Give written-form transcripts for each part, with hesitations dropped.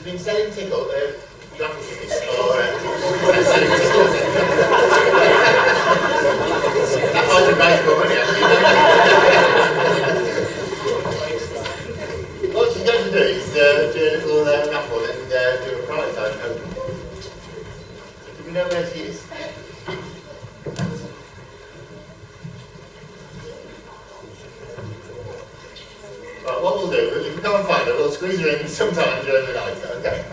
been selling tickles, raffle tickets, or selling tickles. That might have raised more money, actually. What she's going to do is do a little raffle and do a prize, I hope. Do we know where she is? Right, what we'll do, if we can't find her, we'll squeeze her in sometime during the night, okay?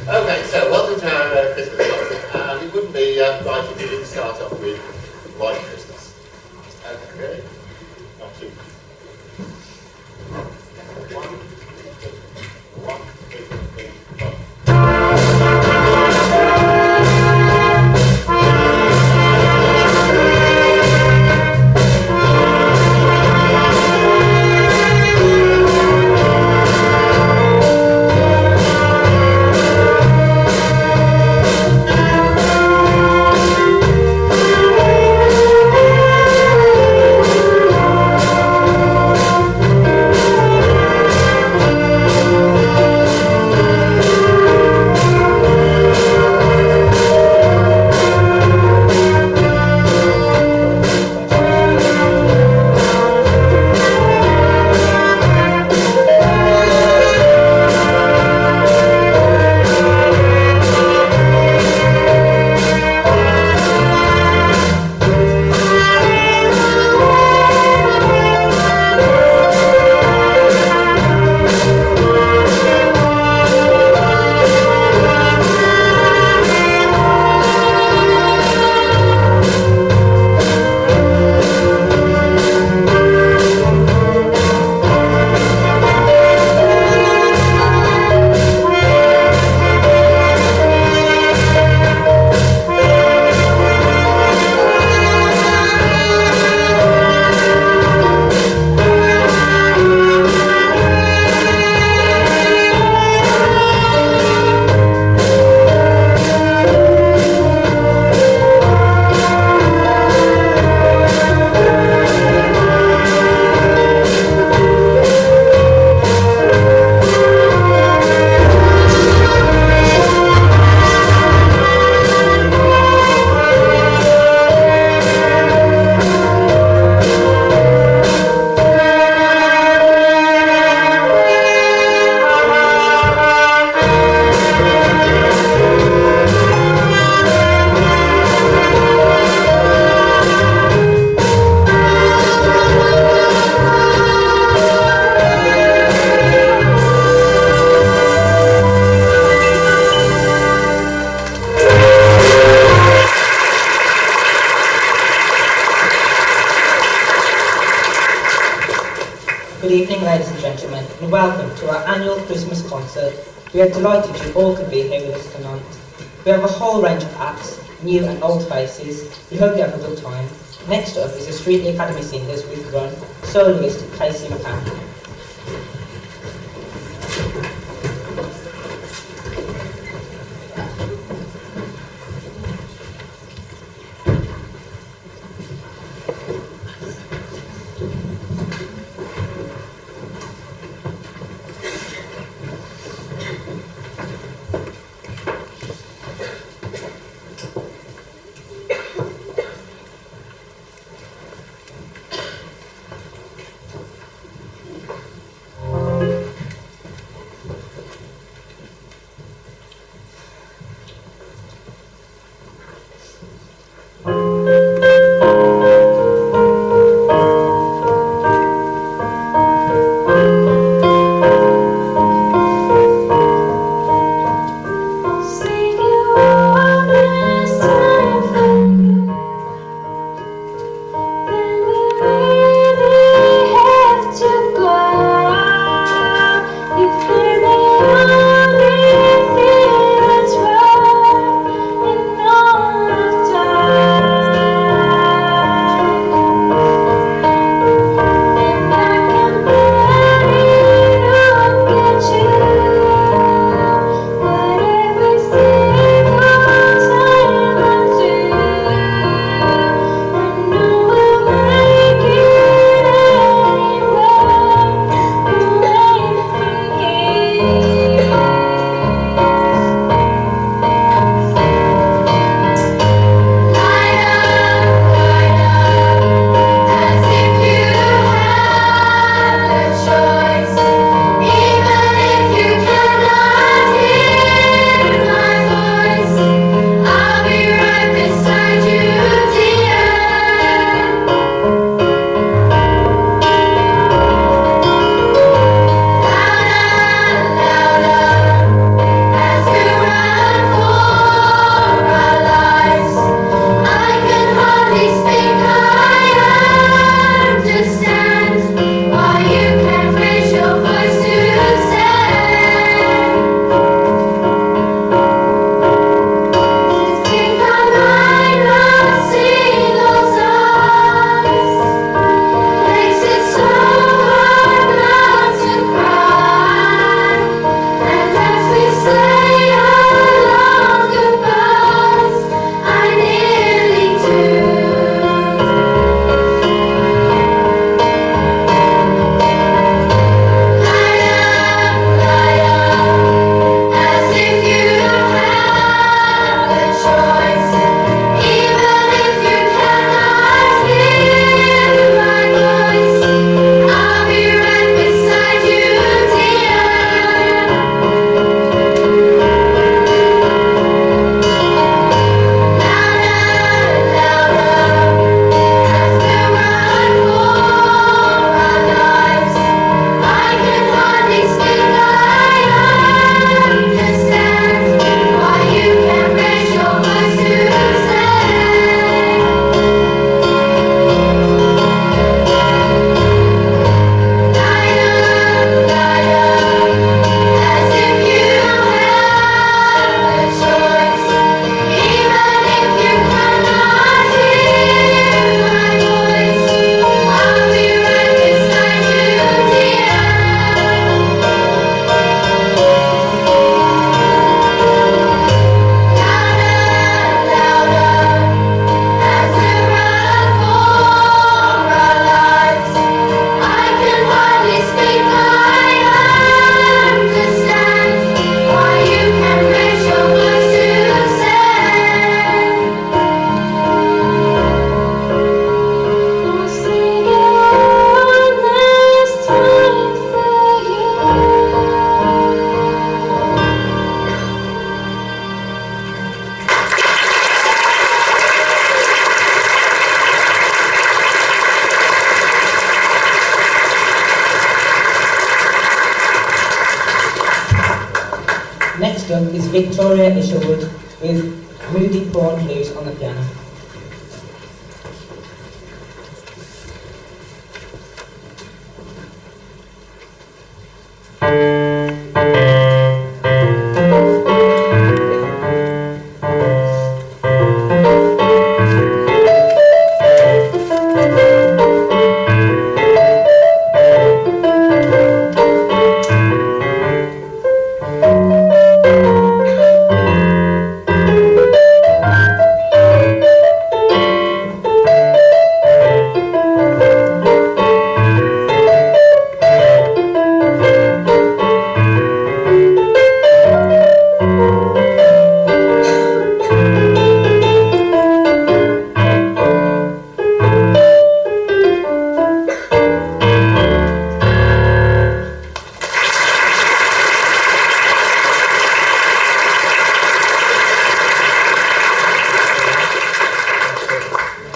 Okay, so welcome to our Christmas song. It wouldn't be right if we didn't start off with White Christmas. Okay, ready? 1, 2, 1, 2, 3, 4. Good evening, ladies and gentlemen, and welcome to our annual Christmas concert. We are delighted you all can be here with us tonight. We have a whole range of acts, new and old faces. We hope you have a good time. Next up is the Street Academy Singers with Run, Soloist Casey McCann. up is Victoria Isherwood with Moody Prawn Blues on the piano.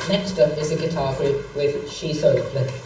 Next up is a guitar group with She's So Lovely.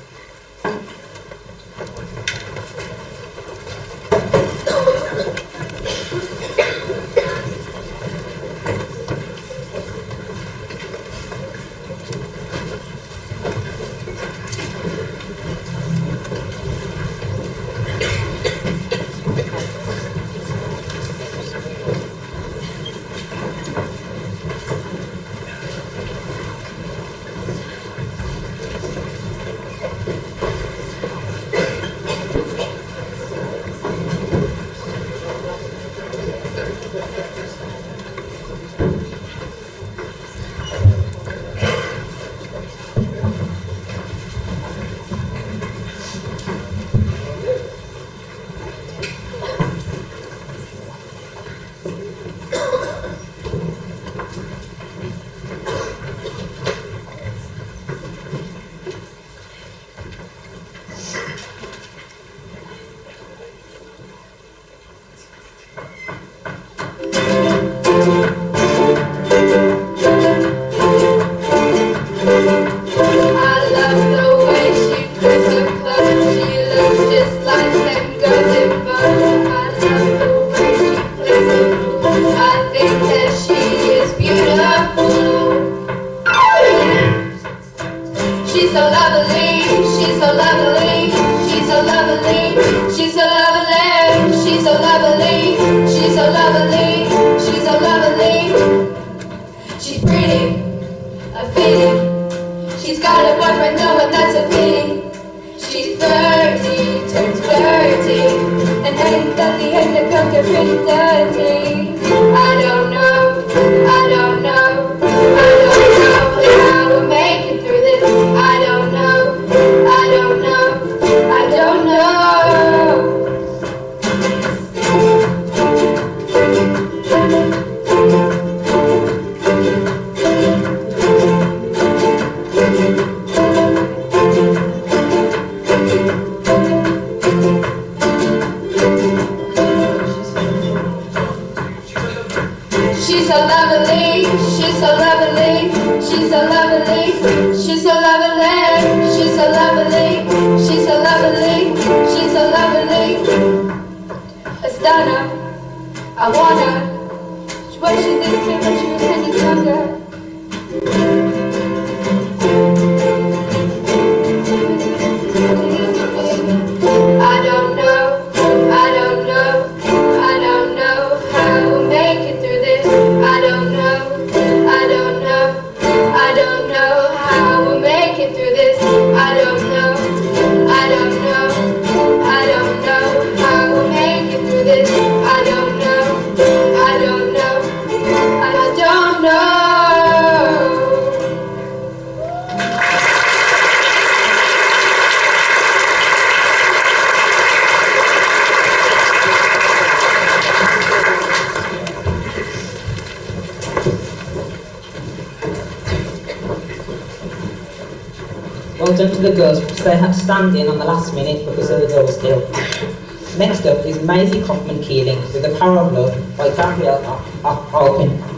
Well done to the girls because they had to stand in on the last minute because of the door skill. Next up is Maisie Kaufman Keeling with The Power of Love by Gabrielle Alpin.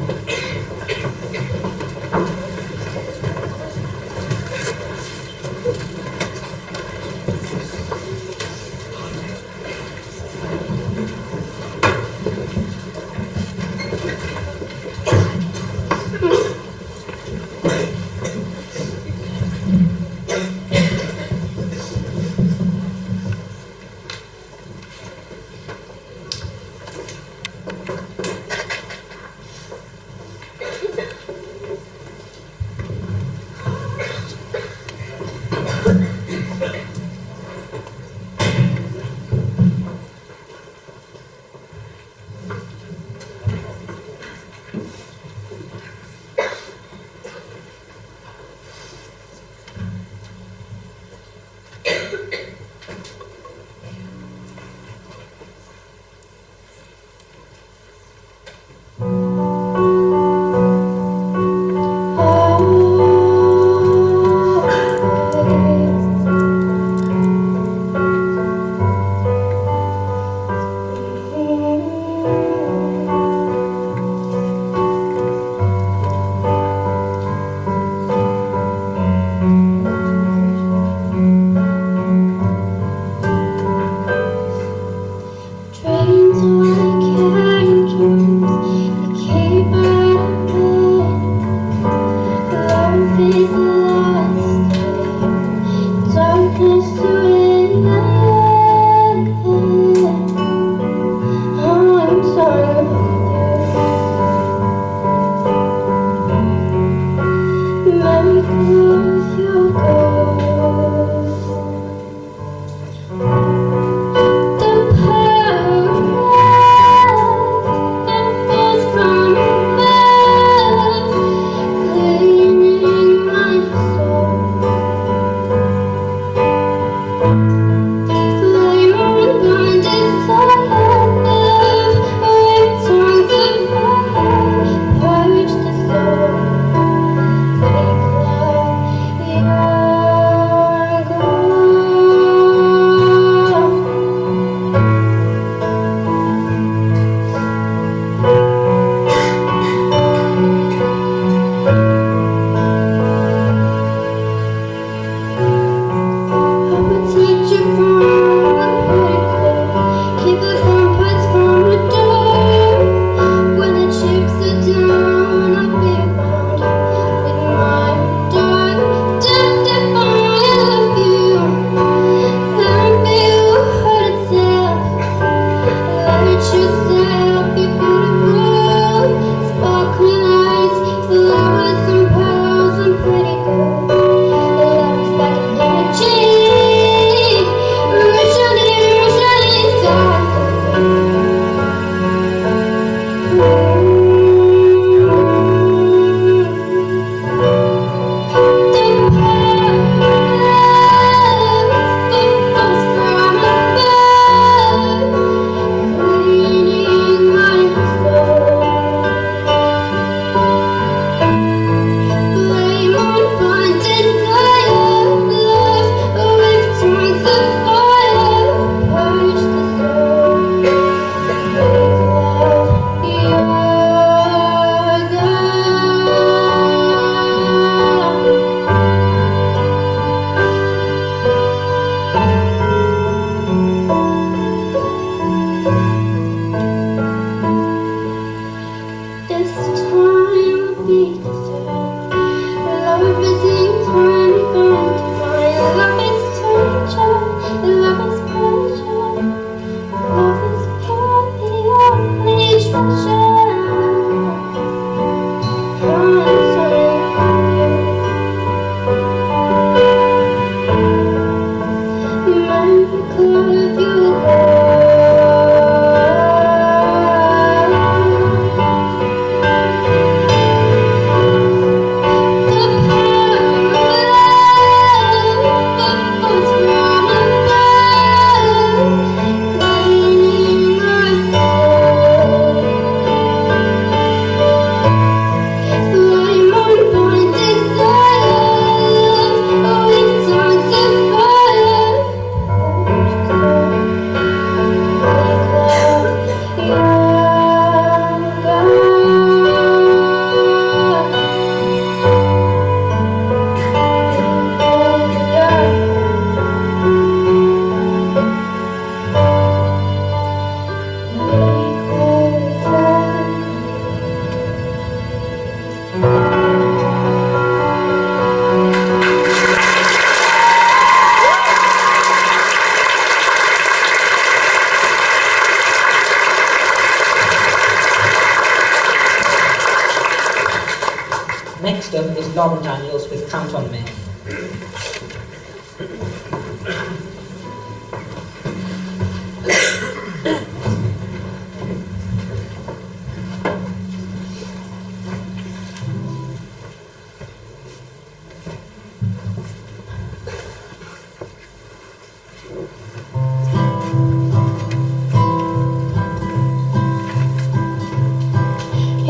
Next up is Lauren Daniels with Count on Me.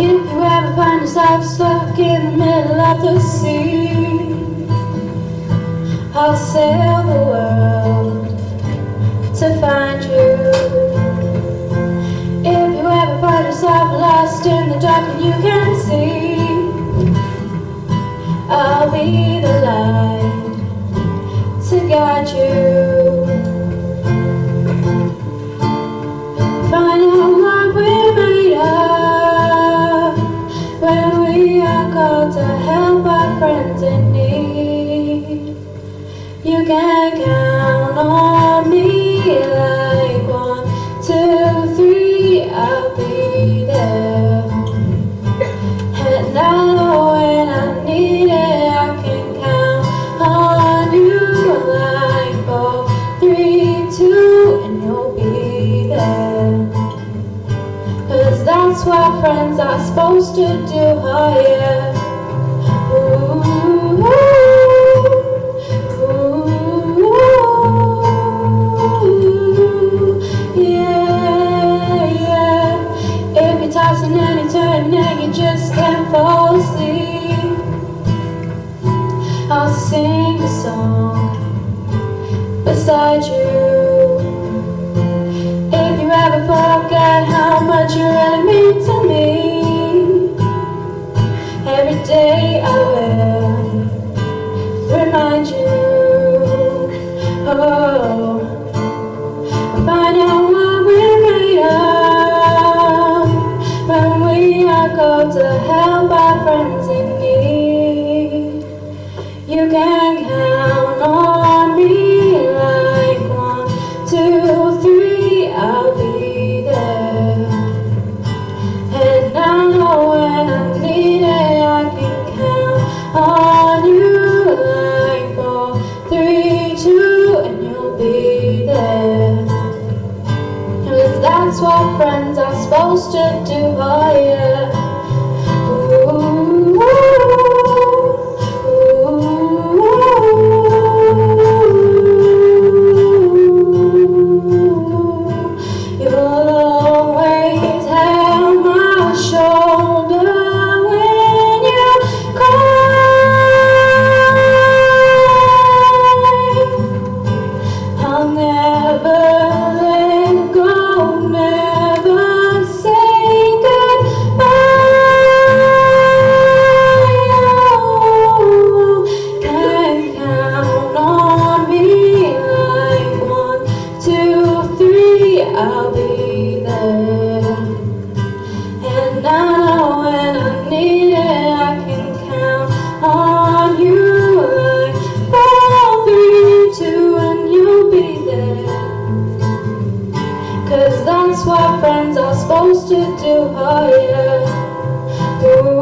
If you ever find yourself stuck in the middle of the sea, I'll sail the world to find you. If you ever find yourself lost in the dark and you can't see, I'll be the light to guide you. Find out what we're made of. can count on me like 1, 2, 3, I'll be there. And I know when I need it, I can count on you like 4, 3, 2, and you'll be there. 'Cause that's what friends are supposed to do, oh yeah. Ooh, yeah, yeah. If you're tossing and you're turning and you just can't fall asleep, I'll sing a song beside you. If you ever forget how much you really mean to me, every day I will remind you. Oh, find out what we're made of when we are called to help our friends in need. You can count on me like 1, 2, 3, I'll be there. And I know when I need it, I can count on you like 4, 3, 2, and you'll be there. 'Cause that's what friends are supposed to do, oh yeah. Ooh, you'll always have my shoulder when you cry. I'll never let go, never say goodbye. You can count on me like 1, 2, 3, I'll be there. And I know when I need it, I can count on you like 4, 3, 2, and you'll be there. 'Cause that's what friends are supposed to do, oh yeah. Ooh,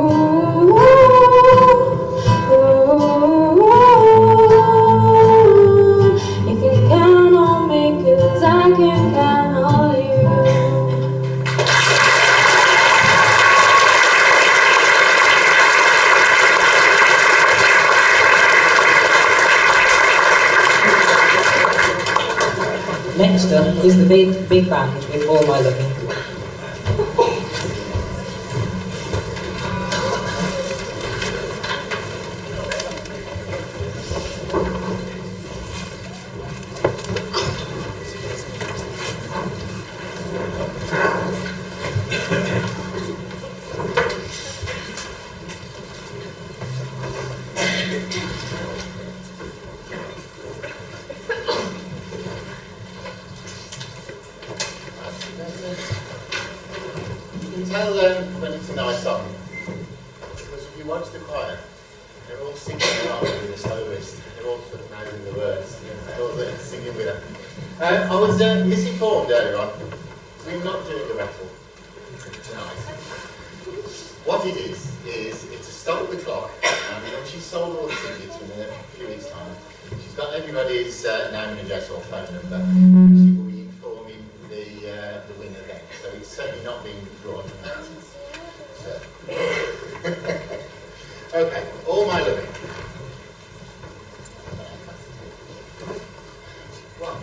you can count on me 'cause I can count on you. Next up is the big band with All My Loving. You can tell when it's a nice song, because if you watch the choir, they're all singing along with the soloist. They're all sort of knowing the words. They're all singing with her. I was misinformed earlier on. We're not doing a raffle tonight. What it is it's a stop the clock, and when she's sold all the tickets in a few weeks' time, she's got everybody's name and address or phone number. She will be informing the winner then. So it's certainly not being drawn tonight. So. Okay, All My Loving. One.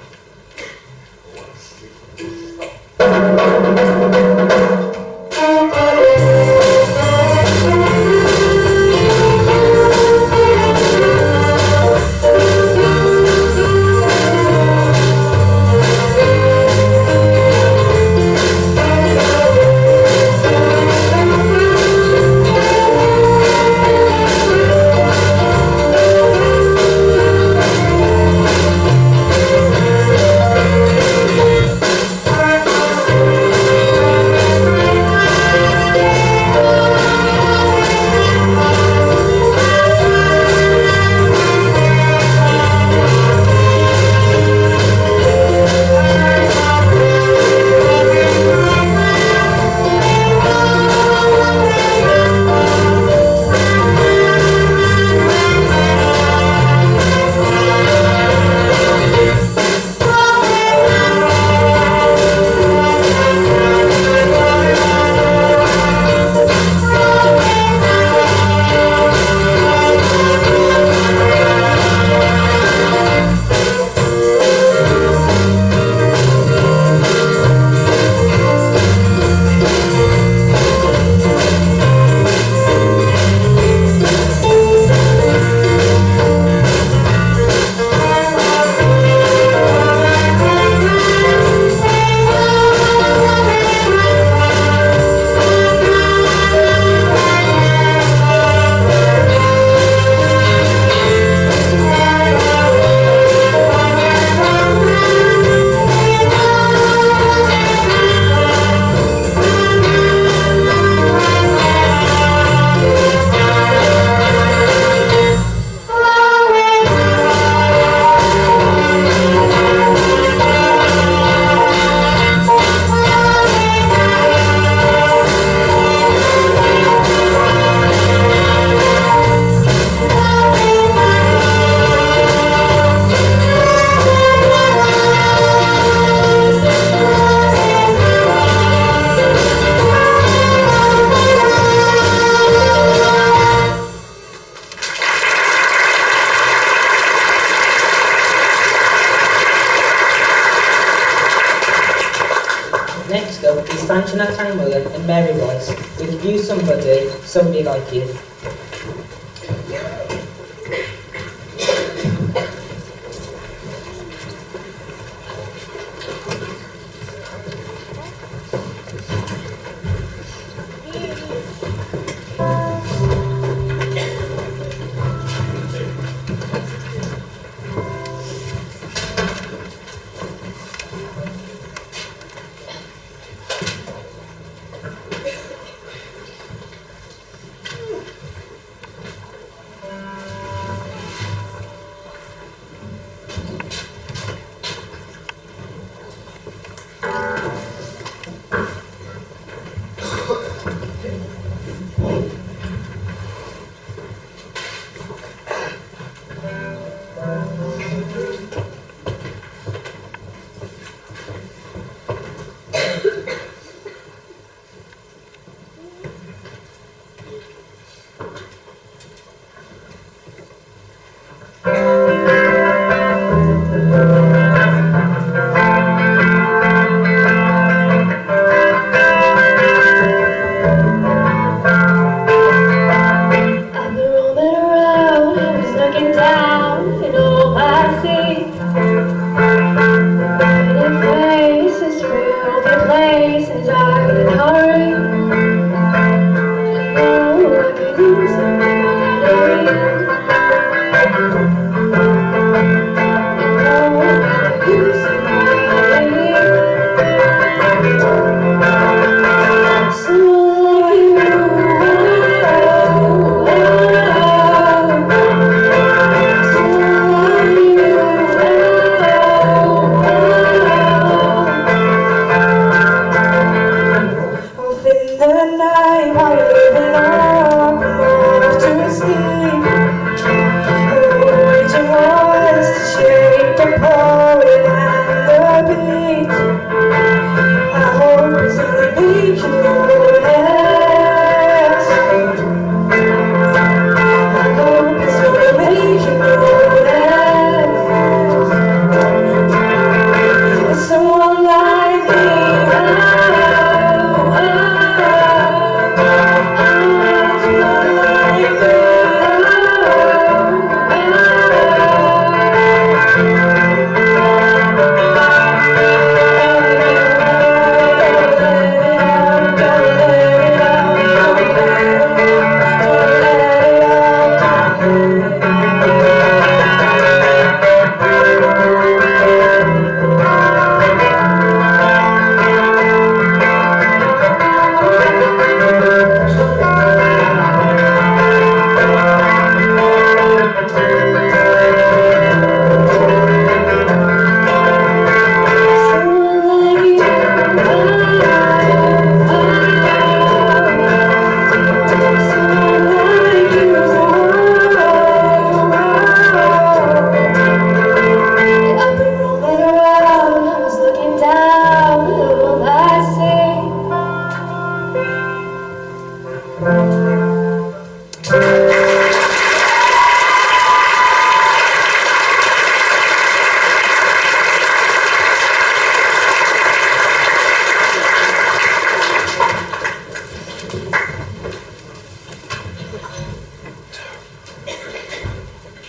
and Mary Rice with You Somebody, Somebody Like You.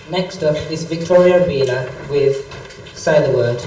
Next up is Victoria Wheeler with Say the Word.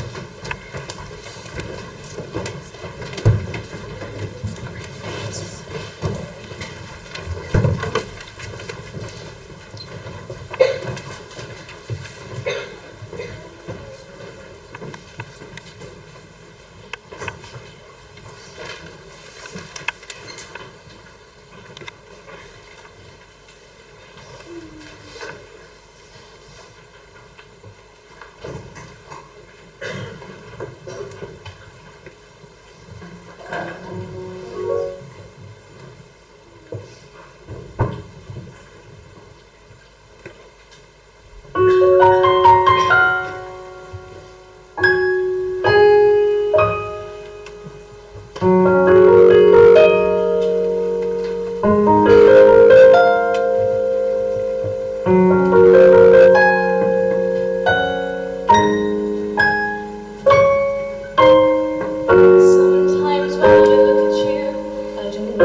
Sometimes when I look at you, I don't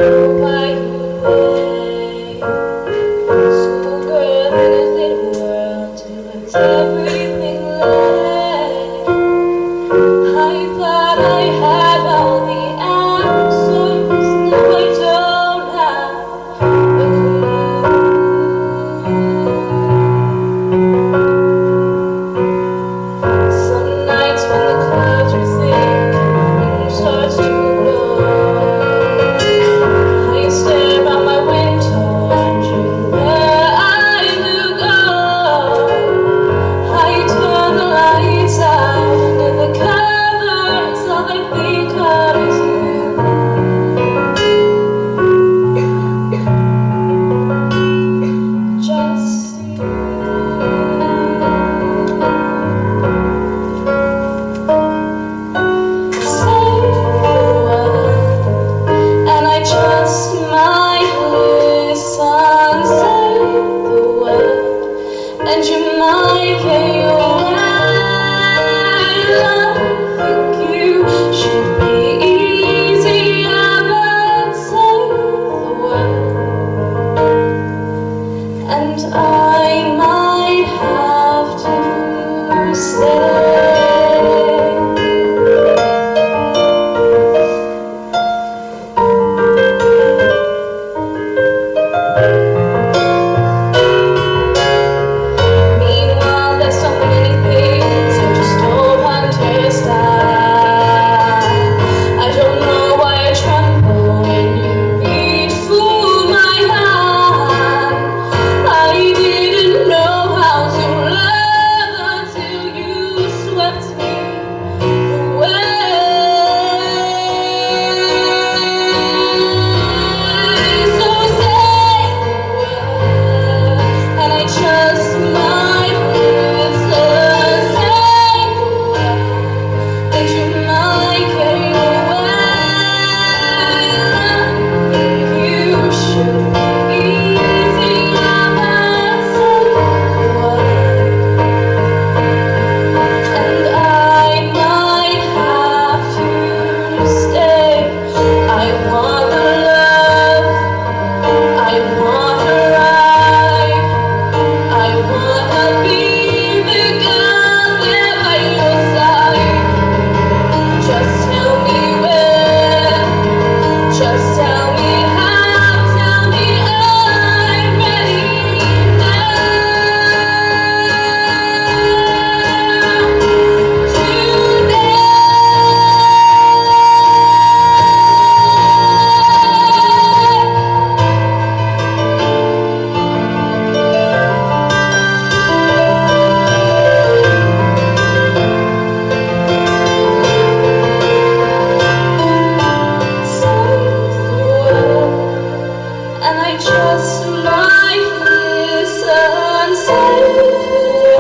just might listen safe,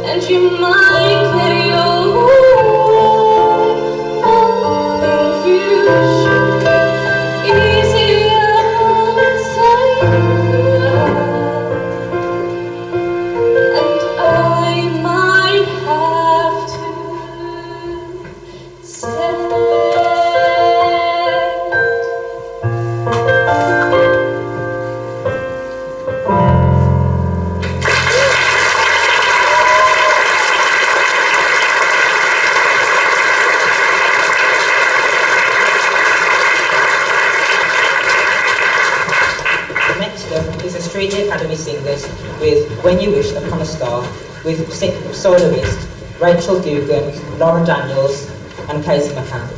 and you might get your way. I think you should easier safer, and I might have to stay. Next up is the Street Academy Singers with When You Wish Upon a Star with Soloist, Rachel Dugan, Laura Daniels and Casey McCann.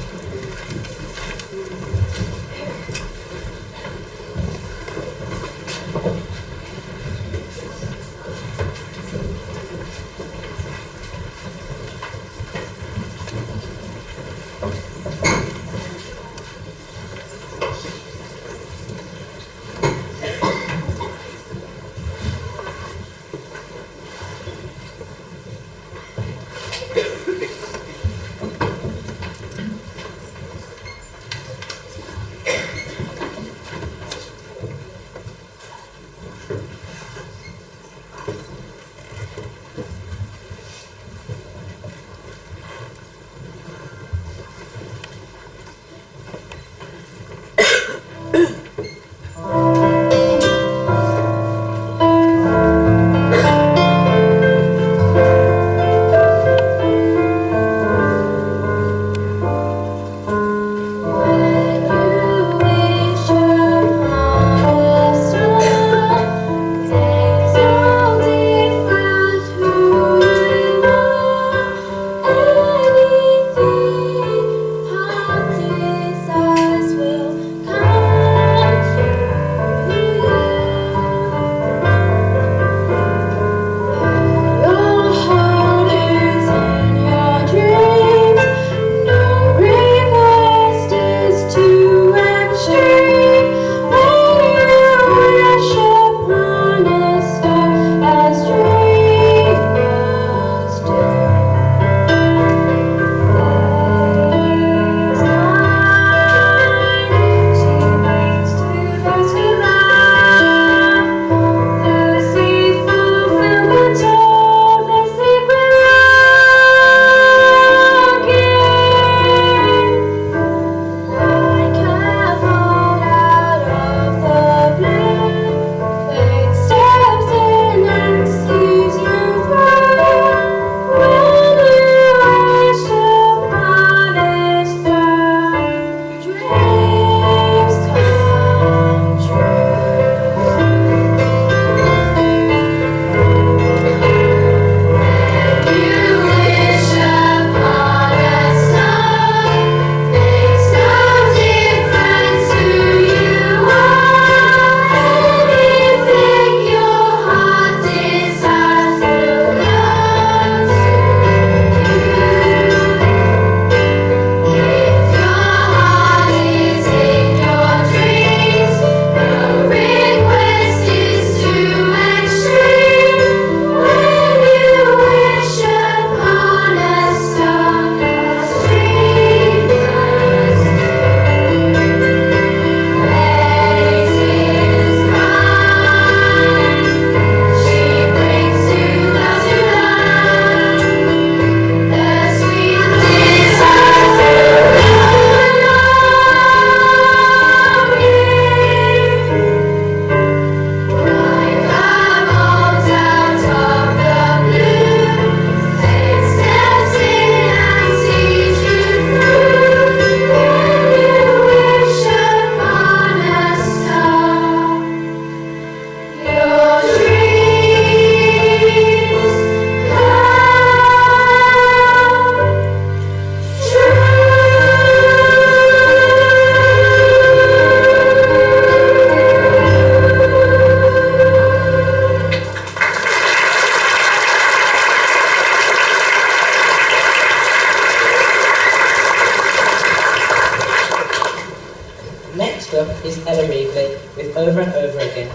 with Over and Over Again.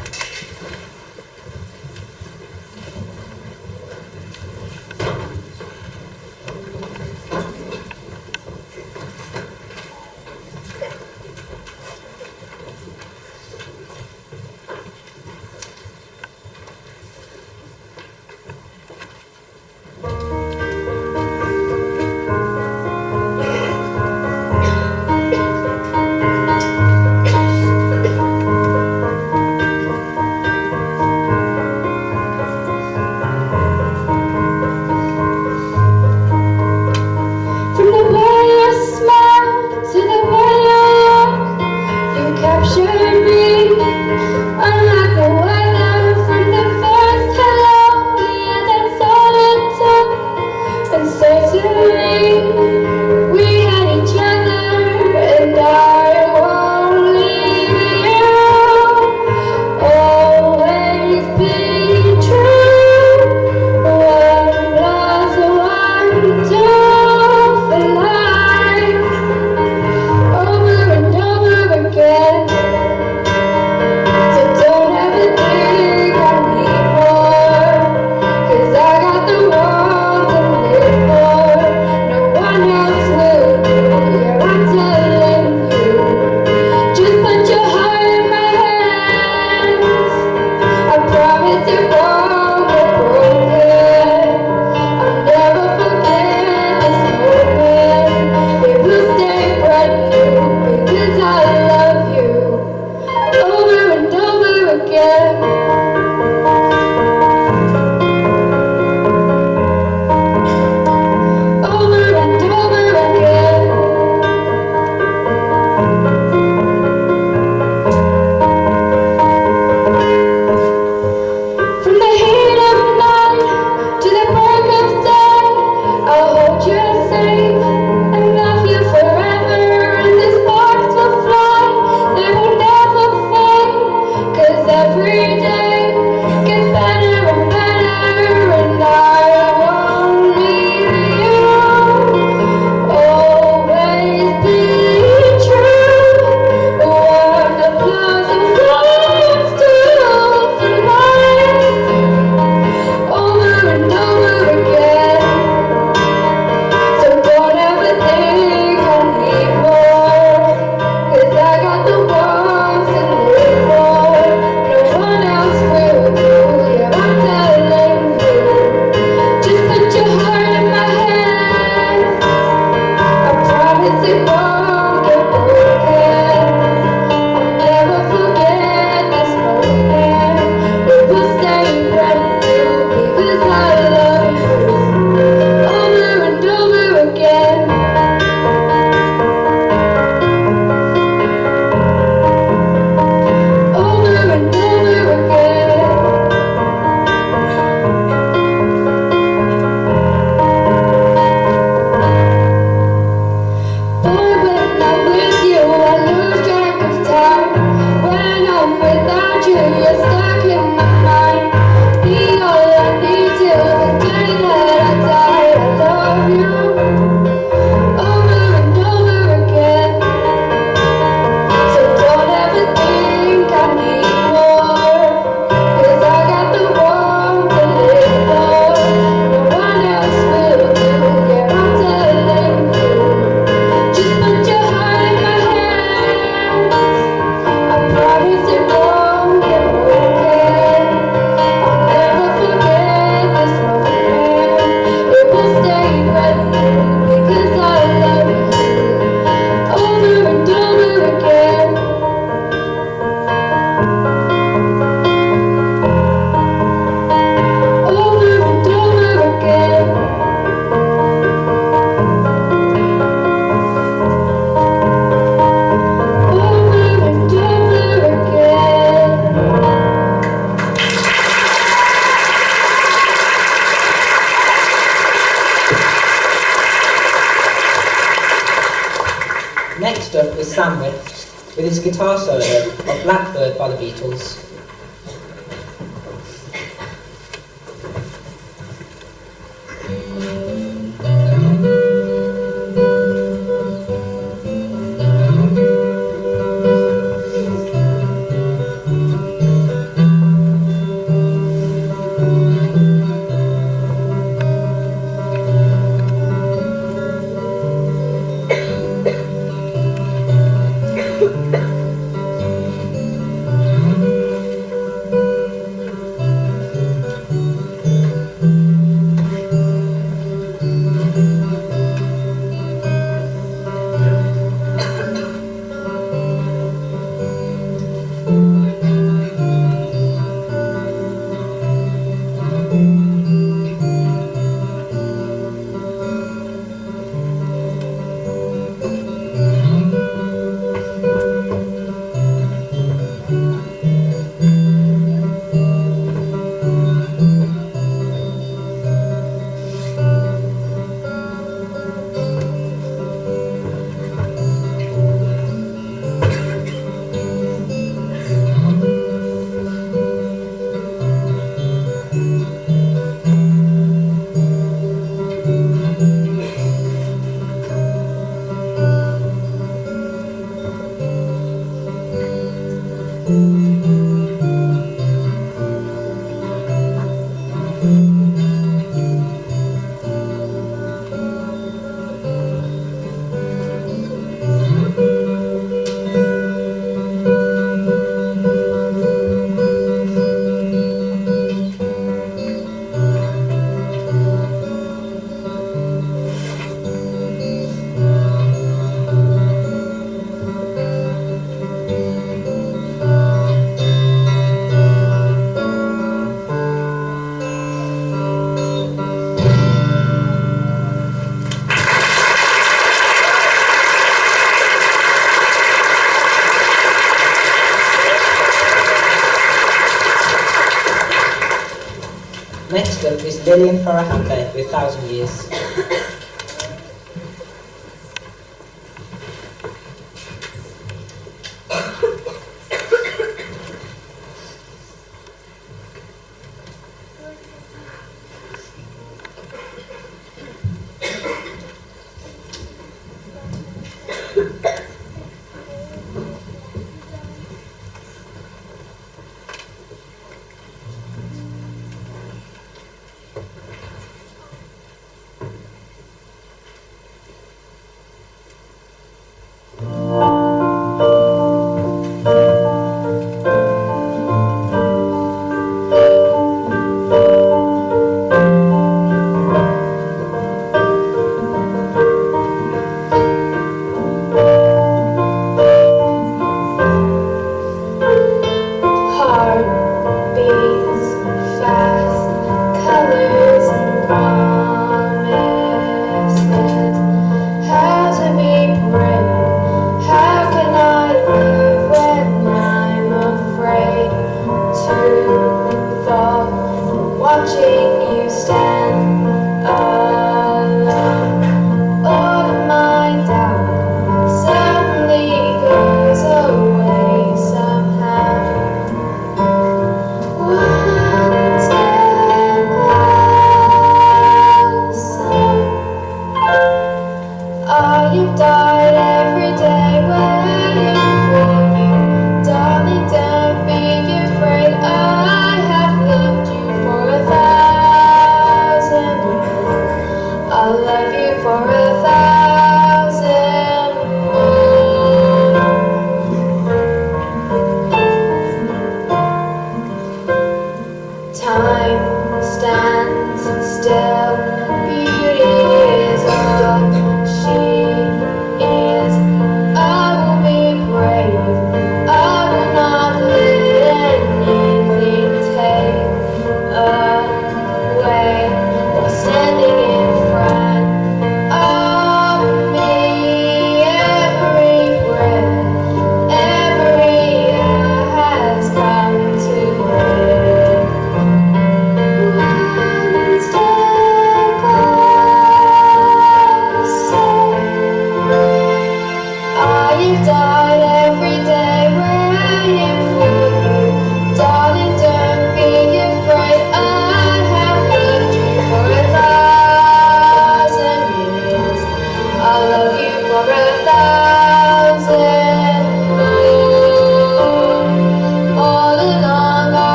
Next up is Sandwich with his guitar solo of Blackbird by the Beatles. Next up is Lillian Farahante with 1,000 Years.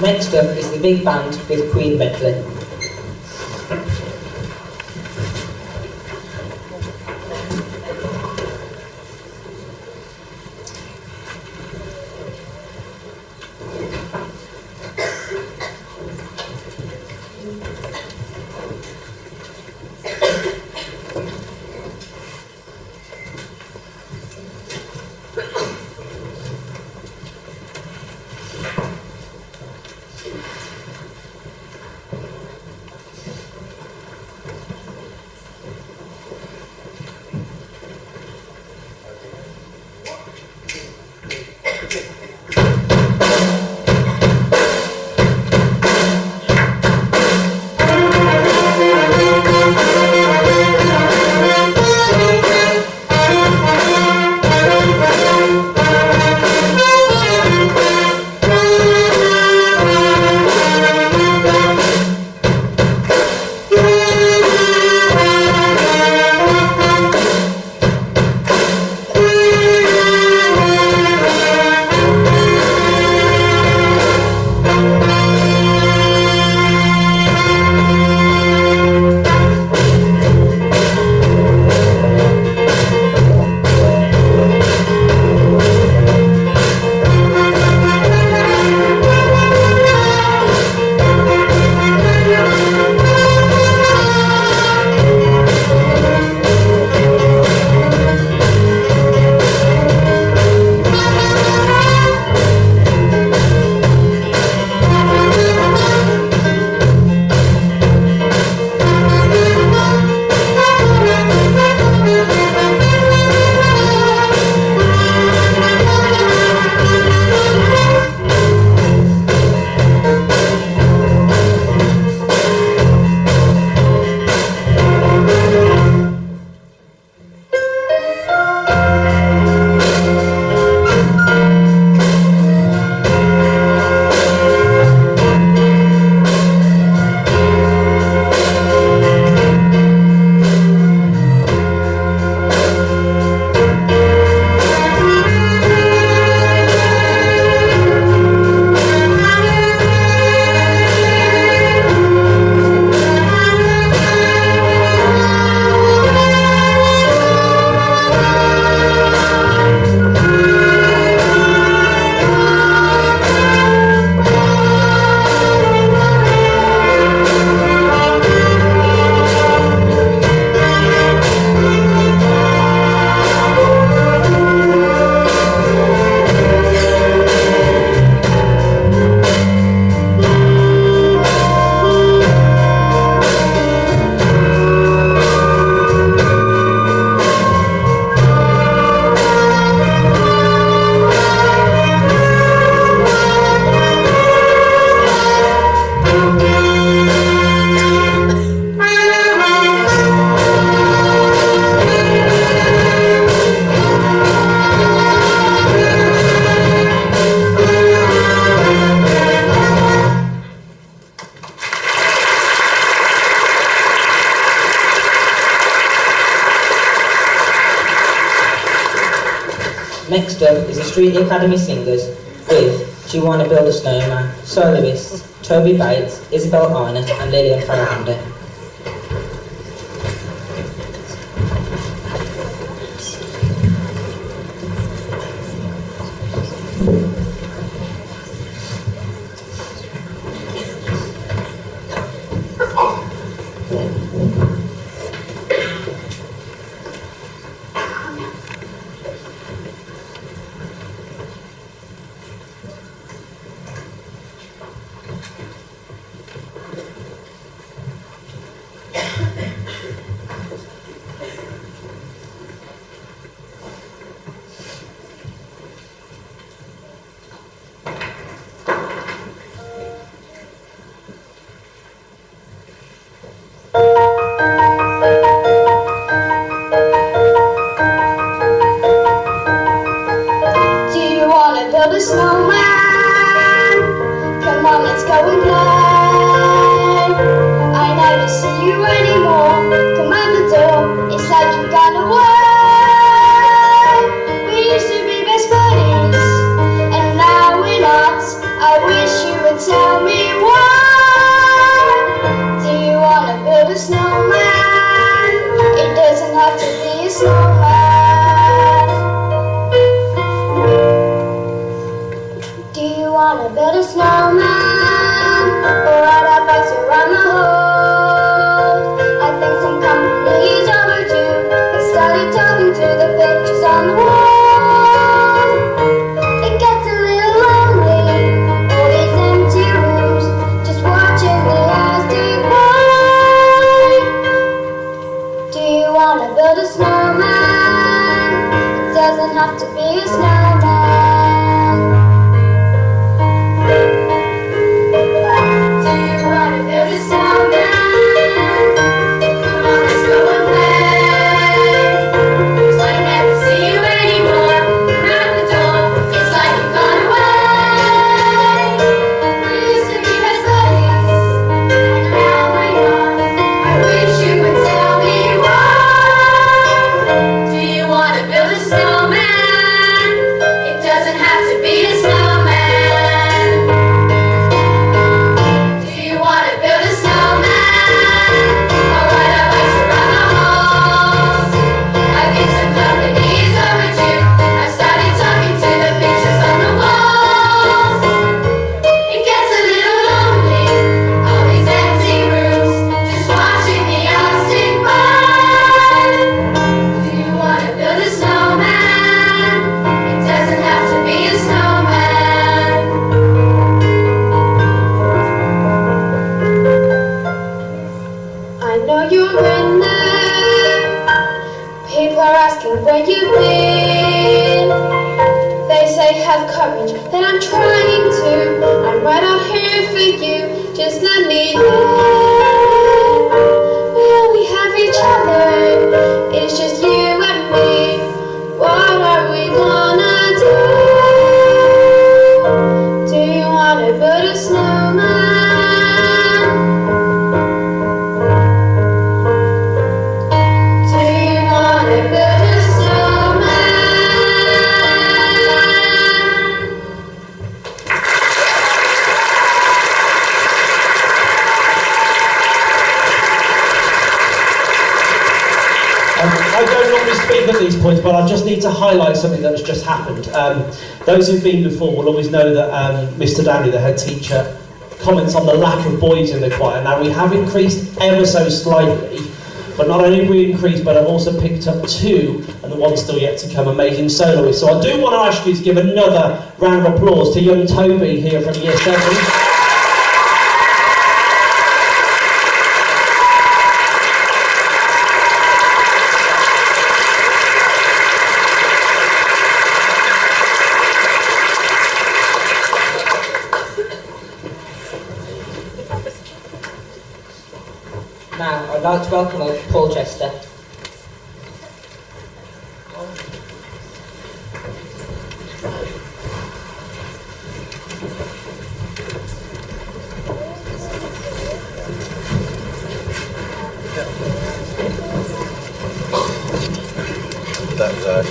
Next up is the big band with Queen Medley. Next up is the Street Academy Singers with Do You Want to Build a Snowman? Soloists Toby Bates, Isabel Arnott and Lillian Farrander. Build a snowman. Come on, let's go and play. I never see you anymore. Come out the door, it's like you've gone away. We used to be best buddies, and now we're not. I wish you would tell snowman. It doesn't have to be a snowman. Do you want to build a snowman or ride a bike around the world? I think some company is overdue. I started talking to the pictures on the wall. It gets a little lonely, all these empty rooms, just watching the eyes tick by. Do you want to build a snowman? It doesn't have to be a snowman. Do you want to build a snowman? Come on, let's go and play. 'Cause I never see you anymore. Come out the door, it's like you've gone away. We used to be best buddies, and now we're not. I wish you would tell me why. Do you want to build a snowman? It doesn't have to be a snowman. Do you want to build a snowman? Or ride a bike around the halls? I think some company is overdue. I started talking to the pictures on the walls. It gets a little lonely, all these empty rooms, just watching the hours tick by. Do you want to build a snowman? It doesn't have to be a snowman. I know you're in there. People are asking where you've been. They say have courage, then I'm trying to. I'm right out here for you, just let me in. We only have each other, it's just you and me. What are we gonna do? Do you want to build a snowman? Do you want to build a snowman? I don't normally speak at these points, but I just need to highlight something that's just happened. Those who've been before will always know that Mr. Downey, the head teacher, comments on the lack of boys in the choir. Now, we have increased ever so slightly, but not only have we increased, but I've also picked up 2, and the one still yet to come, amazing soloists. So I do want to ask you to give another round of applause to young Toby here from Year 7. Now, I'd like to welcome up Paul Chester. That was us.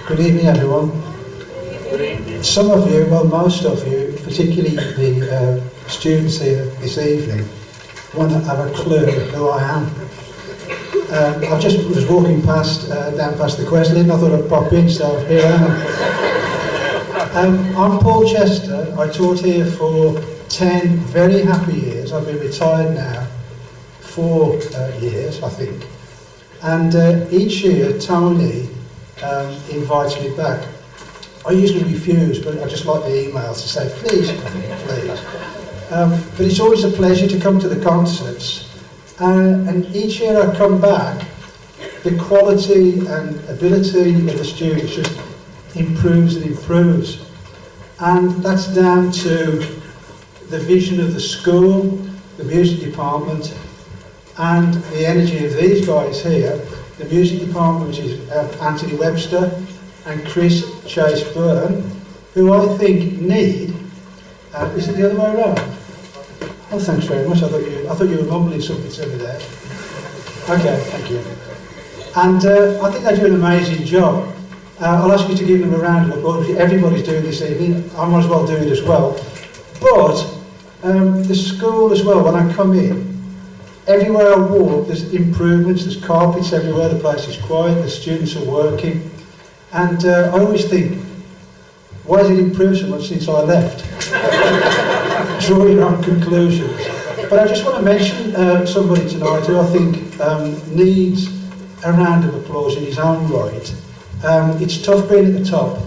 Good evening, everyone. Some of you, well, most of you, particularly the students here this evening, won't have a clue who I am. I just was walking past, down past the Questlin, I thought I'd pop in, so here I am. I'm Paul Chester. I taught here for 10 very happy years. I've been retired now 4 years, I think. And each year, Tony invites me back. I usually refuse, but I just like the emails to say, please come in, please. But it's always a pleasure to come to the concerts. And each year I come back, the quality and ability of the students just improves and improves. And that's down to the vision of the school, the music department, and the energy of these guys here. The music department, which is Anthony Webster and Chris Chase Byrne, who I think need, is it the other way around? Oh, thanks very much. I thought you were mumbling something to me there. Okay, thank you. And I think they do an amazing job. I'll ask you to give them a round of applause. Everybody's doing this evening. I might as well do it as well. But the school as well, when I come in, everywhere I walk, there's improvements, there's carpets everywhere, the place is quiet, the students are working. And I always think, why has it improved so much since I left? Draw your own conclusions. But I just want to mention somebody tonight who I think needs a round of applause in his own right. It's tough being at the top.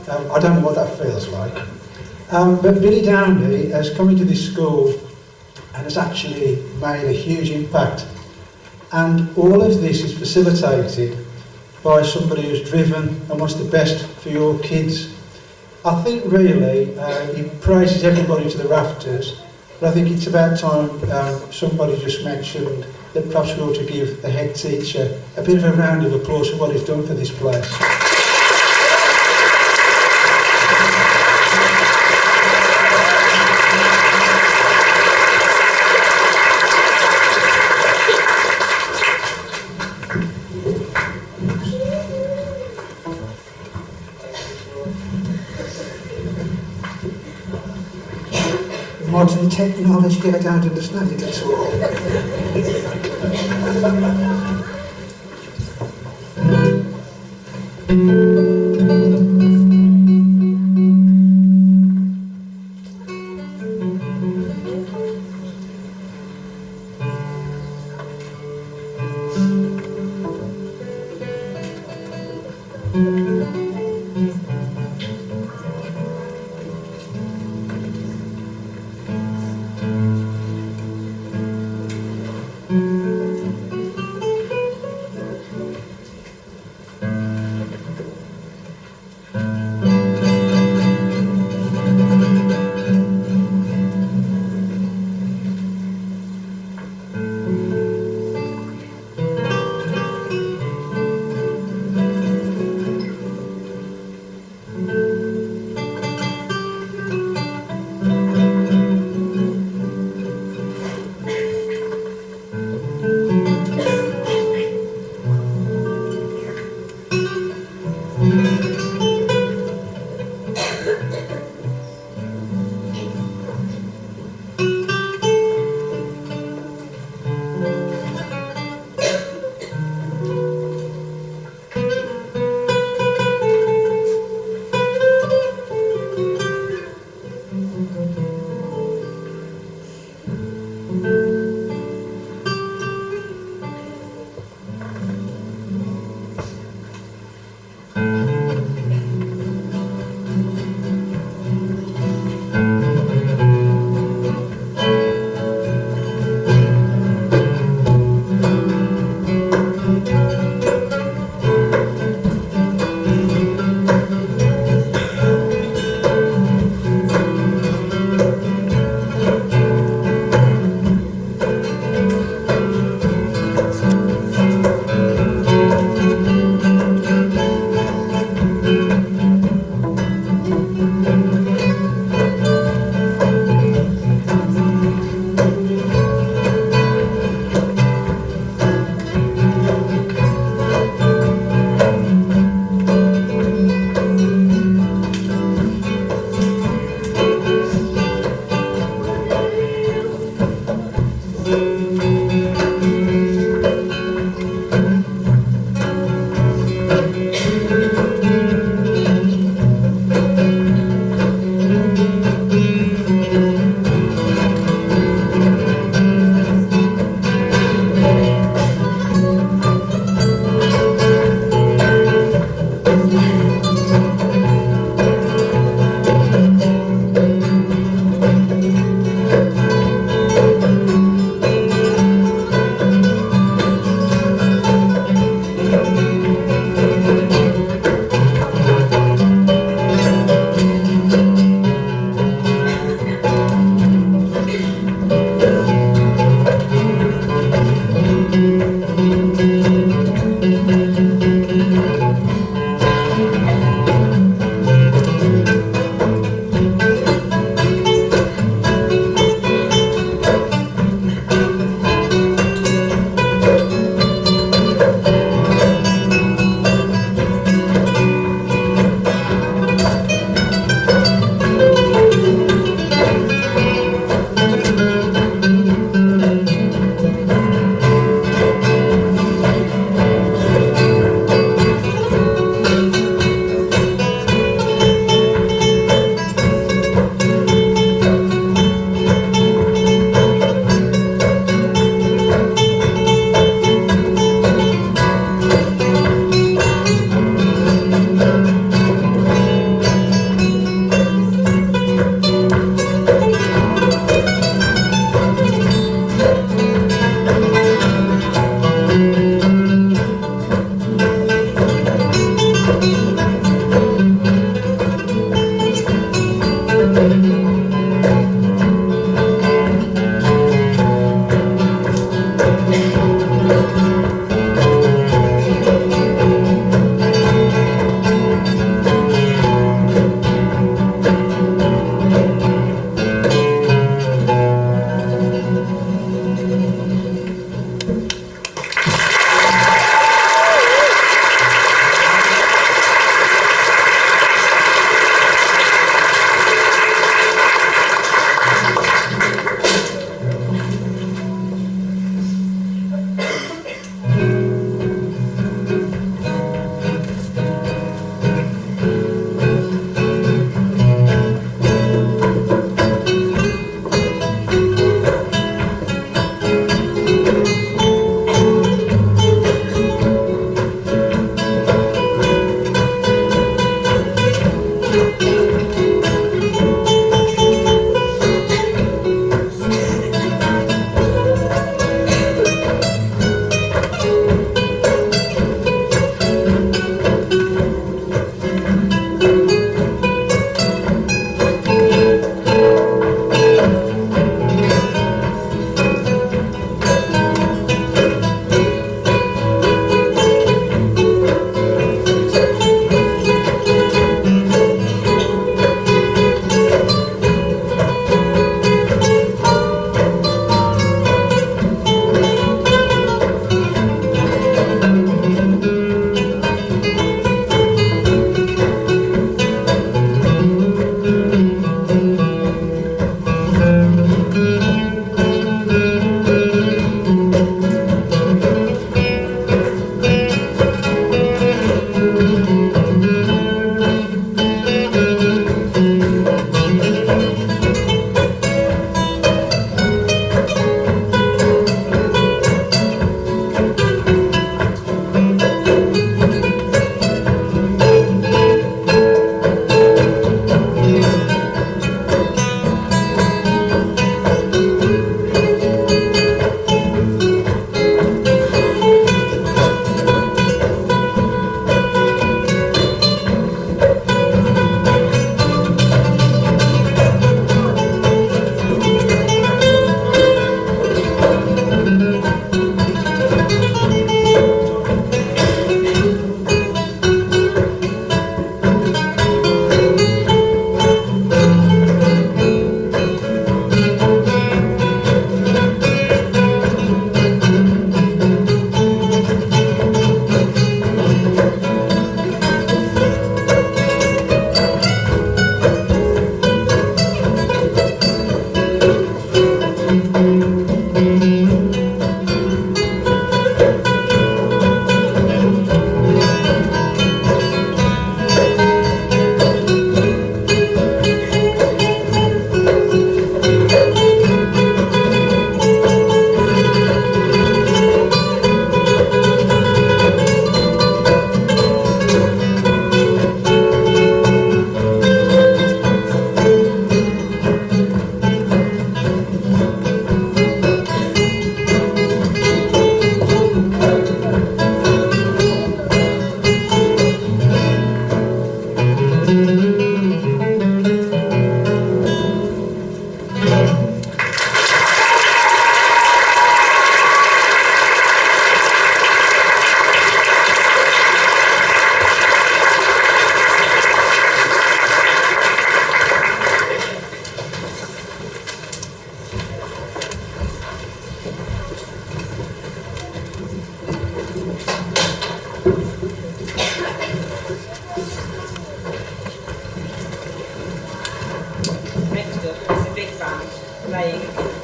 I don't know what that feels like. But Billy Downey has come into this school and has actually made a huge impact. And all of this is facilitated by somebody who's driven and wants the best for your kids. I think really he praises everybody to the rafters, but I think it's about time somebody just mentioned that perhaps we ought to give the head teacher a bit of a round of applause for what he's done for this place. Modern technology, I don't understand it at all.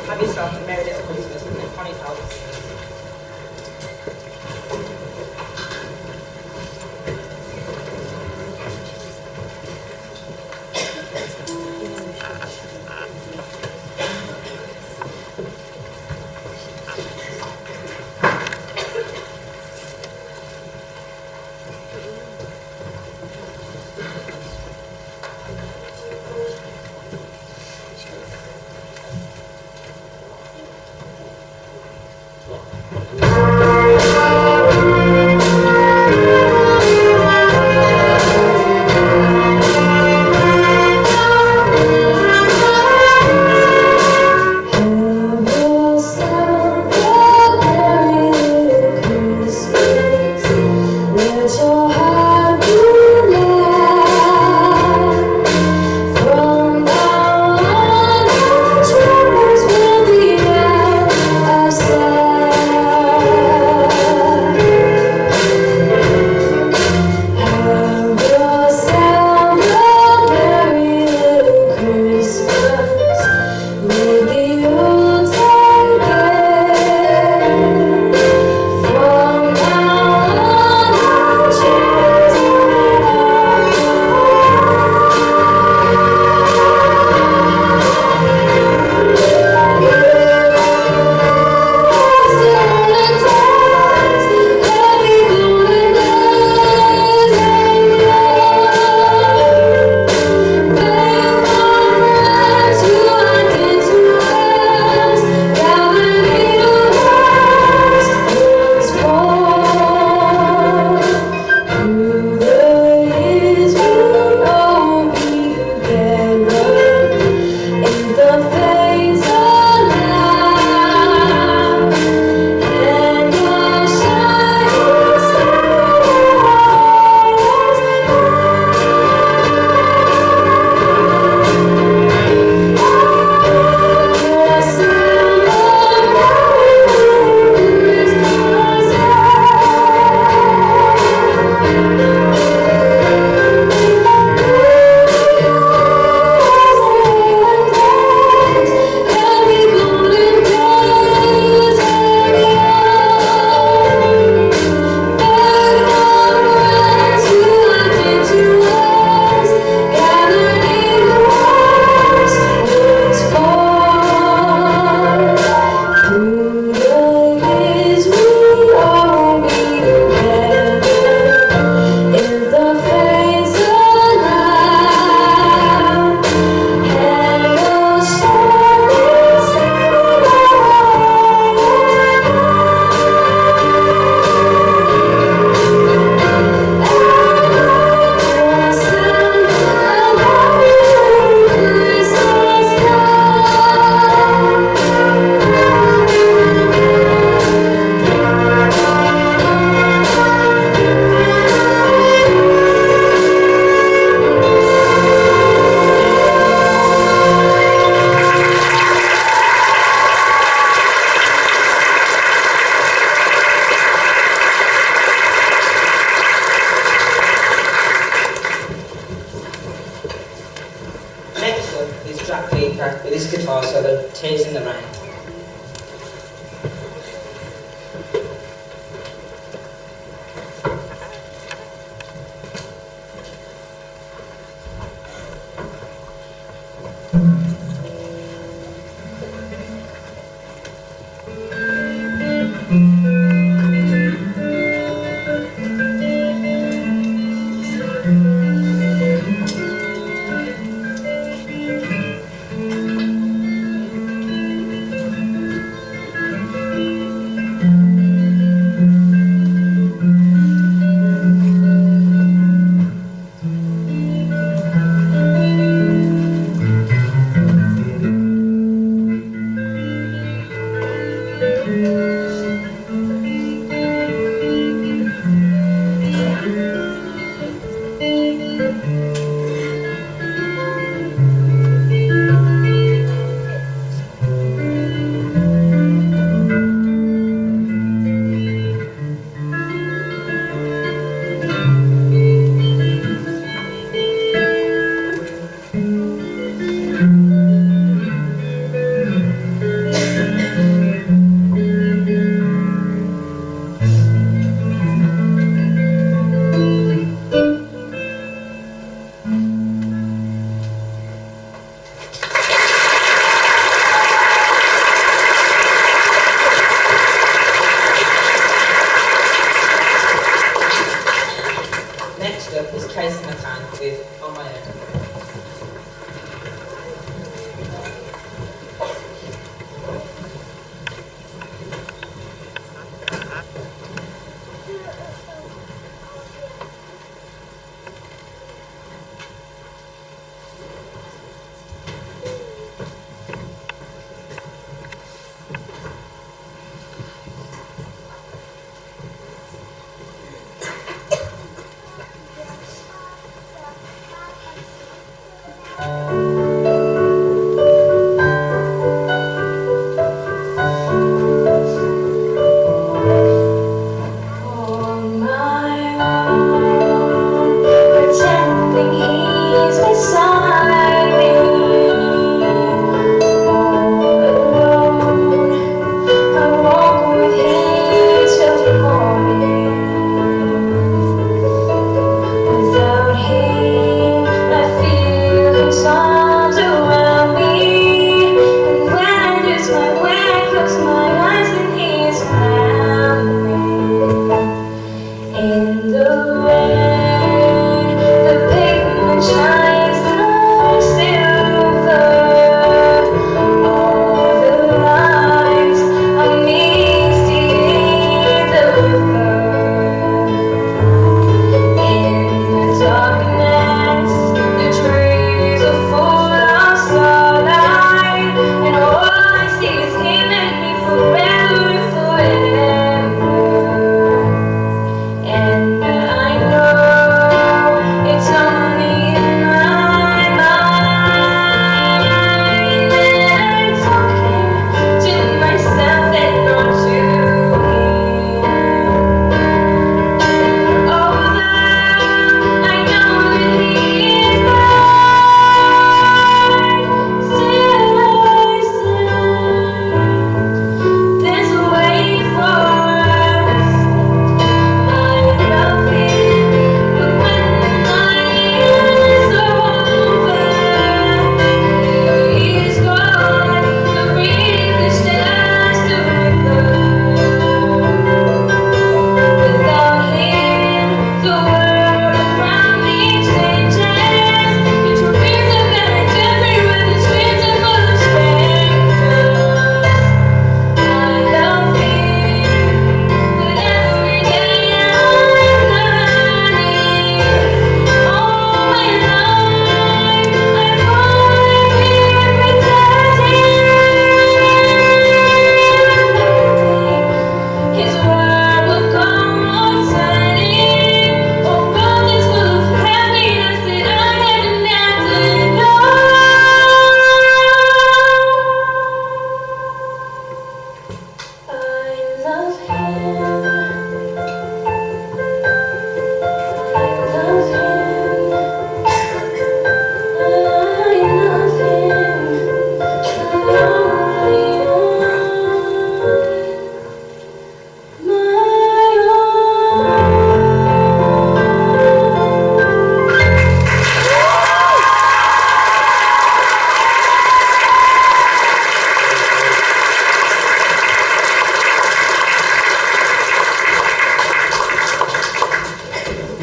Have yourself a merry little Christmas and then Connie helps. with his guitar solo, Tears in the Rain.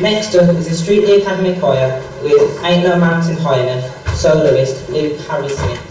Next up is the Street Academy Choir with Ain't No Mountain High Enough, soloist Luke Harry Smith.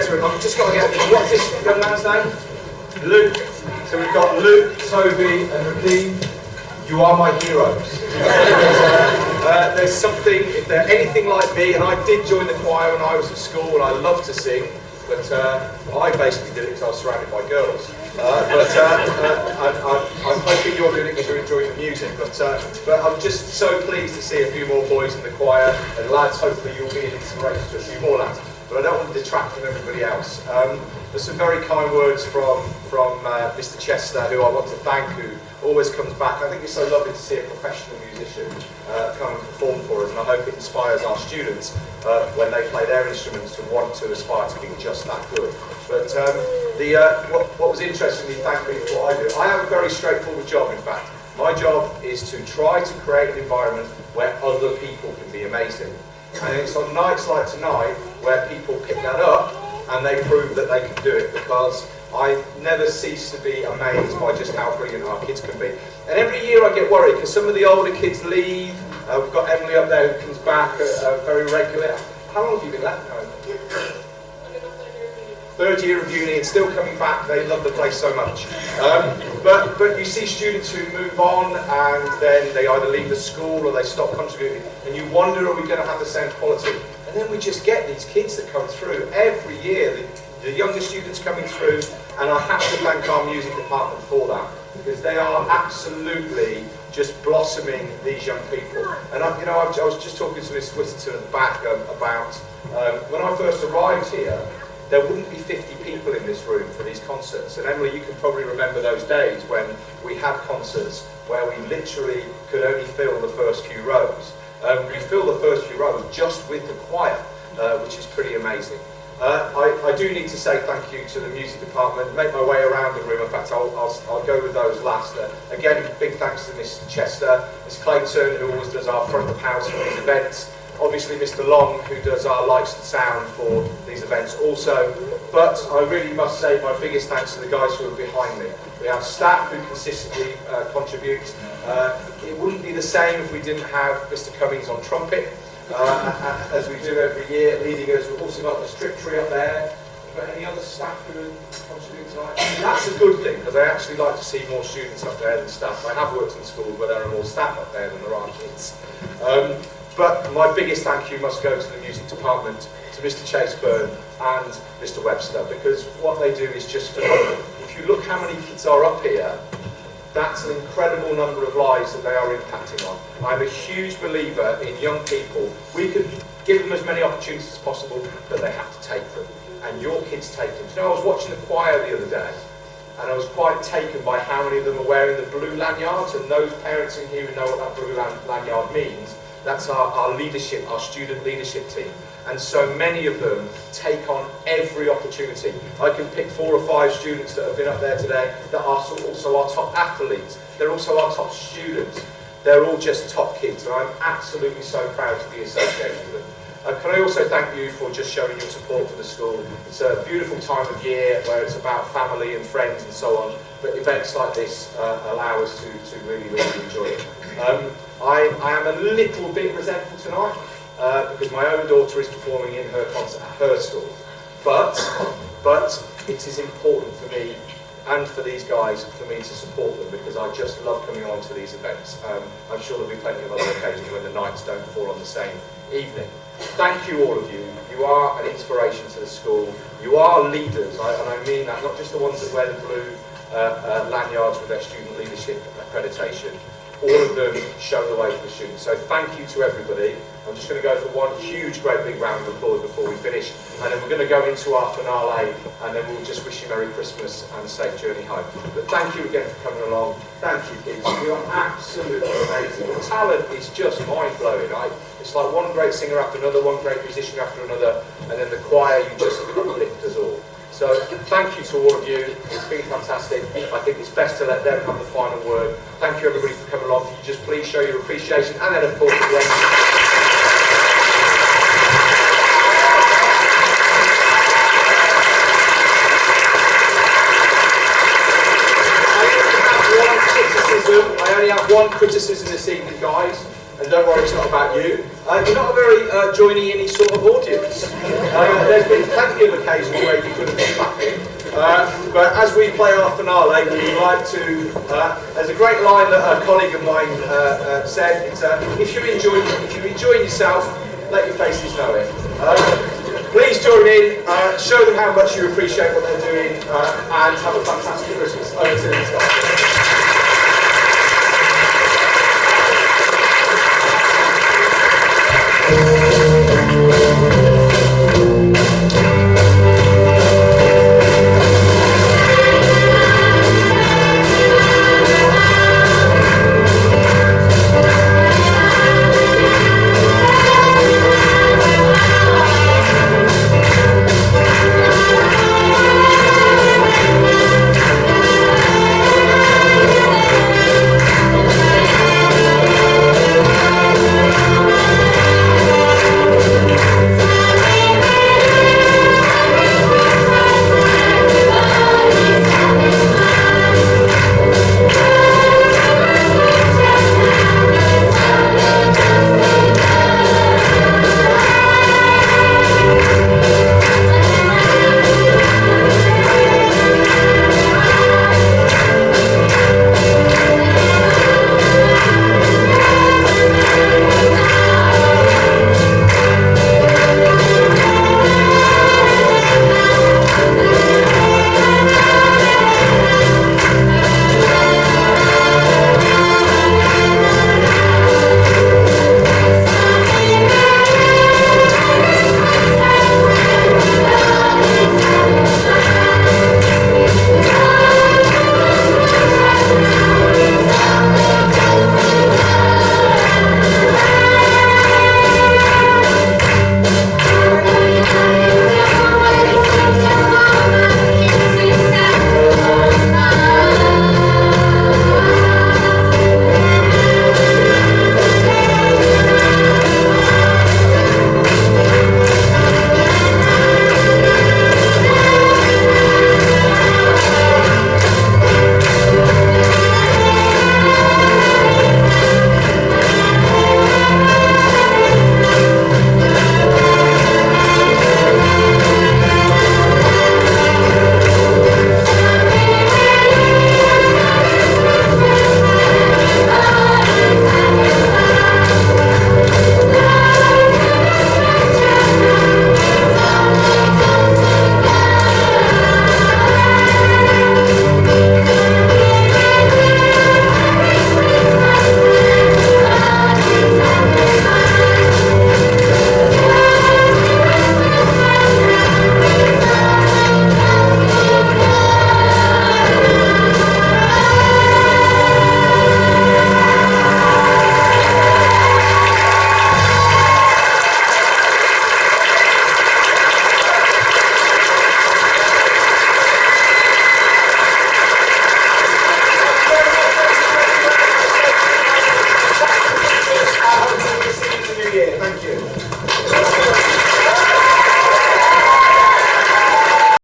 I've just got to get this. What's this young man's name? Luke. So we've got Luke, Toby and Raheem. You are my heroes. There's something, if they're anything like me, and I did join the choir when I was at school and I love to sing, but I basically did it because I was surrounded by girls. I'm hoping you're doing it because you're enjoying the music, but I'm just so pleased to see a few more boys in the choir, and lads, hopefully you'll be an inspiration to a few more lads. But I don't want to detract from everybody else. There's some very kind words from Mr. Chester, who I want to thank, who always comes back. I think it's so lovely to see a professional musician come and perform for us, and I hope it inspires our students when they play their instruments to want to aspire to be just that good. But what was interesting, you thank me for what I do. I have a very straightforward job, in fact. My job is to try to create an environment where other people can be amazing. And it's on nights like tonight where people pick that up and they prove that they can do it, because I never cease to be amazed by just how brilliant our kids can be. And every year I get worried because some of the older kids leave. We've got Emily up there who comes back very regularly. How long have you been left now? Third year of uni and still coming back. They love the place so much. But you see students who move on and then they either leave the school or they stop contributing, and you wonder, are we going to have the same quality? And then we just get these kids that come through every year, the younger students coming through, and I have to thank our music department for that, because they are absolutely just blossoming these young people. And I was just talking to Miss Whittington at the back about when I first arrived here, there wouldn't be 50 people in this room for these concerts. And Emily, you can probably remember those days when we had concerts where we literally could only fill the first few rows. We fill the first few rows just with the choir, which is pretty amazing. I do need to say thank you to the music department. Make my way around the room. In fact, I'll go with those last. Again, big thanks to Miss Chester, Miss Clayton, who always does our front of house for these events. Obviously Mr. Long, who does our lights and sound for these events also. But I really must say my biggest thanks to the guys who are behind me. We have staff who consistently contribute. It wouldn't be the same if we didn't have Mr. Cummings on trumpet, as we do every year, leading us. We've also got the strictry up there. But any other staff who are contributing tonight? That's a good thing, because I actually like to see more students up there than staff. I have worked in schools where there are more staff up there than there are kids. But my biggest thank you must go to the music department, to Mr. Chaseburn and Mr. Webster, because what they do is just phenomenal. If you look how many kids are up here, that's an incredible number of lives that they are impacting on. I'm a huge believer in young people. We could give them as many opportunities as possible, but they have to take them. And your kids take them. You know, I was watching the choir the other day, and I was quite taken by how many of them are wearing the blue lanyards, and those parents in here who know what that blue lanyard means, that's our leadership, our student leadership team. And so many of them take on every opportunity. I can pick 4 or 5 students that have been up there today that are also our top athletes. They're also our top students. They're all just top kids, and I'm absolutely so proud to be associated with them. Can I also thank you for just showing your support for the school. It's a beautiful time of year where it's about family and friends and so on, but events like this allow us to really, really enjoy it. I am a little bit resentful tonight because my own daughter is performing in her concert at her school, but it is important for me and for these guys for me to support them, because I just love coming on to these events. I'm sure there'll be plenty of other occasions when the nights don't fall on the same evening. Thank you, all of you. You are an inspiration to the school. You are leaders, and I mean that, not just the ones that wear the blue lanyards with their student leadership accreditation. All of them show the way for the students. So thank you to everybody. I'm just going to go for one huge, great big round of applause before we finish, and then we're going to go into our finale, and then we'll just wish you Merry Christmas and a safe journey home. But thank you again for coming along. Thank you, kids. You are absolutely amazing. The talent is just mind-blowing, right? It's like one great singer after another, one great musician after another, and then the choir, you just uplift us all. So thank you to all of you. It's been fantastic. I think it's best to let them have the final word. Thank you, everybody, for coming along. Can you just please show your appreciation, and then, of course, at the end, I only have one criticism this evening, guys, and don't worry, it's not about you. You're not a very joiny-in sort of audience. There's been plenty of occasions where you could have been clapping. But as we play our finale, we would like to, there's a great line that a colleague of mine said, it's, if you're enjoying yourself, let your faces know it. Please join in, show them how much you appreciate what they're doing, and have a fantastic Christmas. Over to you, Scott.